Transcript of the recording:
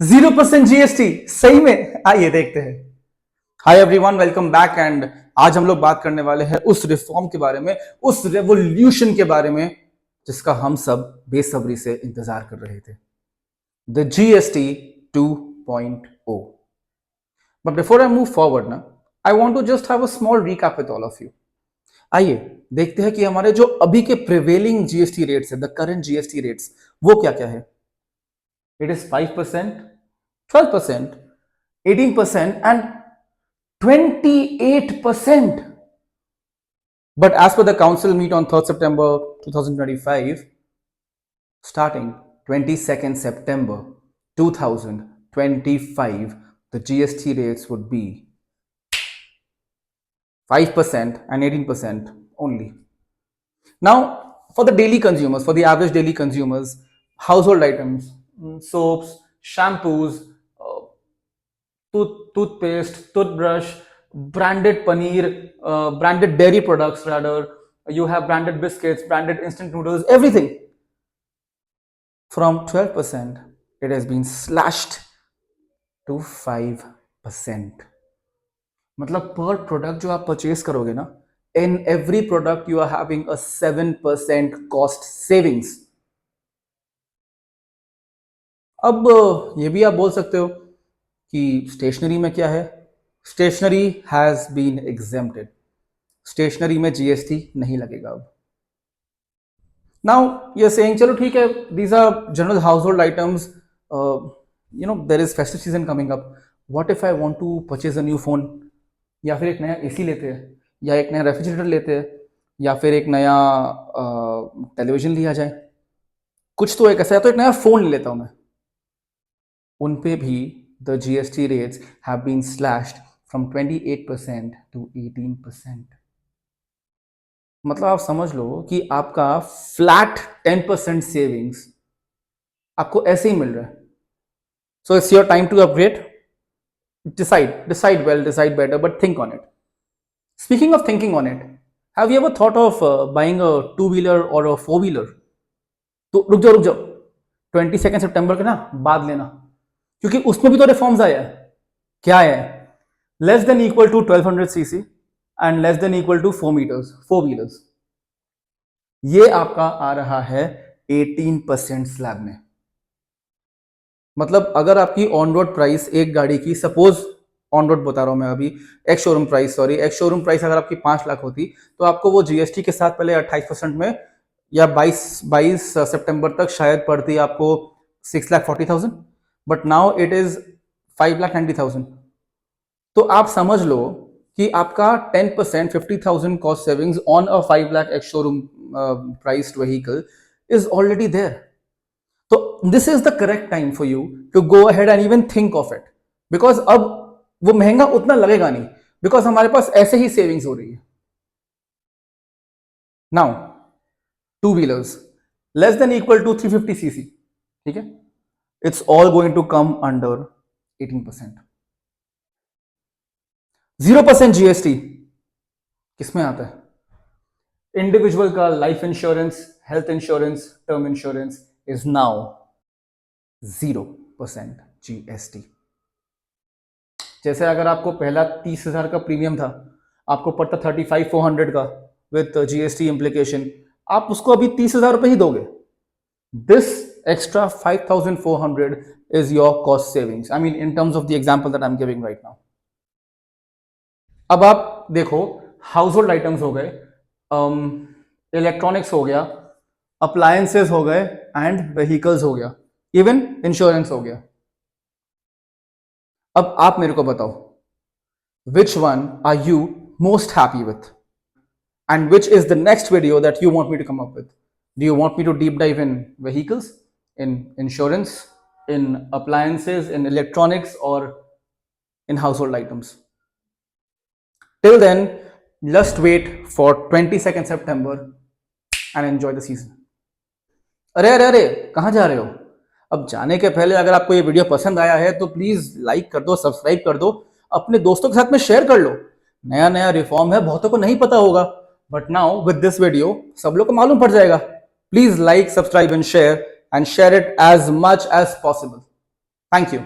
0% GST सही में, आइए देखते हैं। Hi everyone, welcome back. And आज हम लोग बात करने वाले हैं उस रिफॉर्म के बारे में, उस रेवोल्यूशन के बारे में जिसका हम सब बेसब्री से इंतजार कर रहे थे, the GST 2.0। But before I move forward ना, I want to just have a small recap with all of you. आइए देखते हैं कि हमारे जो अभी के प्रिवेलिंग जीएसटी रेट्स है, द करंट जीएसटी रेट्स, वो क्या क्या है। It is 5%, 12%, 18% and 28%. But as per the council meet on 3rd September 2025, starting 22nd September 2025, the GST rates would be 5% and 18% only. Now, for the daily consumers, for the average daily consumers, household items, soaps, shampoos, toothpaste, toothbrush, branded paneer, branded dairy products rather, you have branded biscuits, branded instant noodles, everything. From 12%, it has been slashed to 5%. मतलब per product जो आप purchase करोगे ना, in every product you are having a 7% cost savings. अब ये भी आप बोल सकते हो कि स्टेशनरी में क्या है। Stationery has been exempted, stationery में जीएसटी नहीं लगेगा अब। नाउ यू सेइंग चलो ठीक है, these are general household items, there is festive season coming up, what if I want to purchase a new phone, या फिर एक नया एसी लेते हैं, या एक नया रेफ्रिजरेटर लेते हैं, या फिर एक नया टेलीविजन लिया जाए, कुछ तो एक ऐसा है, तो एक नया फोन ले लेता हूं मैं। उन पे भी the GST rates have been slashed from 28% to 18%. मतलब आप समझ लो कि आपका फ्लैट 10% सेविंग्स आपको ऐसे ही मिल रहा है। So it's your time to upgrade, decide well, decide better, but think on it. Speaking of thinking on it, have you ever thought of buying a two-wheeler or a four-wheeler? तो रुक जाओ 22 सितंबर के ना बाद लेना, क्योंकि उसमें भी तो रिफॉर्म्स आया है। क्या है? Less than equal to 1200 CC and less than equal to 4 metres, four wheelers, ये आपका आ रहा है 18% स्लैब में। मतलब अगर आपकी ऑन रोड प्राइस एक गाड़ी की, सपोज ऑन रोड बता रहा हूं मैं अभी, एक्स शोरूम प्राइस अगर आपकी 5 लाख होती, तो आपको वो जीएसटी के साथ पहले 28% में, या 22 सितंबर तक शायद पड़ती आपको 6,40,000, बट नाउ इट इज 5,90,000। तो आप समझ लो कि आपका 10% 50,000 cost savings on a 5 lakh ex showroom priced vehicle is already there. तो this is the correct time for you to go ahead and even think of it, because अब वो महंगा उतना लगेगा नहीं, बिकॉज हमारे पास ऐसे ही सेविंग्स हो रही है। Now two wheelers less than equal to 350 CC, ठीक है, it's all going to come under 18%। 0% GST किसमें आता है? इंडिविजुअल का life insurance, health insurance, term insurance is now 0% GST. जैसे अगर आपको पहला 30,000 का प्रीमियम था, आपको पड़ता 35,400 का विथ जीएसटी इम्प्लीकेशन, आप उसको अभी 30,000 रुपए ही दोगे। This extra 5,400 is your cost savings. I mean, in terms of the example that I'm giving right now. अब आप देखो, हाउस होल्ड आइटम्स हो गए, इलेक्ट्रॉनिक्स हो गया, अप्लायंसेस हो गए, एंड व्हीकल्स हो गया, इवन इंश्योरेंस हो गया। अब आप मेरे को बताओ, which one are you most happy with, and which is the next video that you want me to come up with? Do you want me to deep dive in vehicles, in insurance, in appliances, in electronics, or in household items? Till then, just wait for 22nd September and enjoy the season. अरे कहाँ जा रहे हो? अब जाने के पहले अगर आपको ये वीडियो पसंद आया है तो प्लीज लाइक कर दो, सब्सक्राइब कर दो, अपने दोस्तों के साथ में शेयर कर लो। नया नया रिफॉर्म है, बहुतों को नहीं पता होगा, but now with this video सब लोग को मालूम पड़ जाएगा। Please like, subscribe and share it as much as possible. Thank you.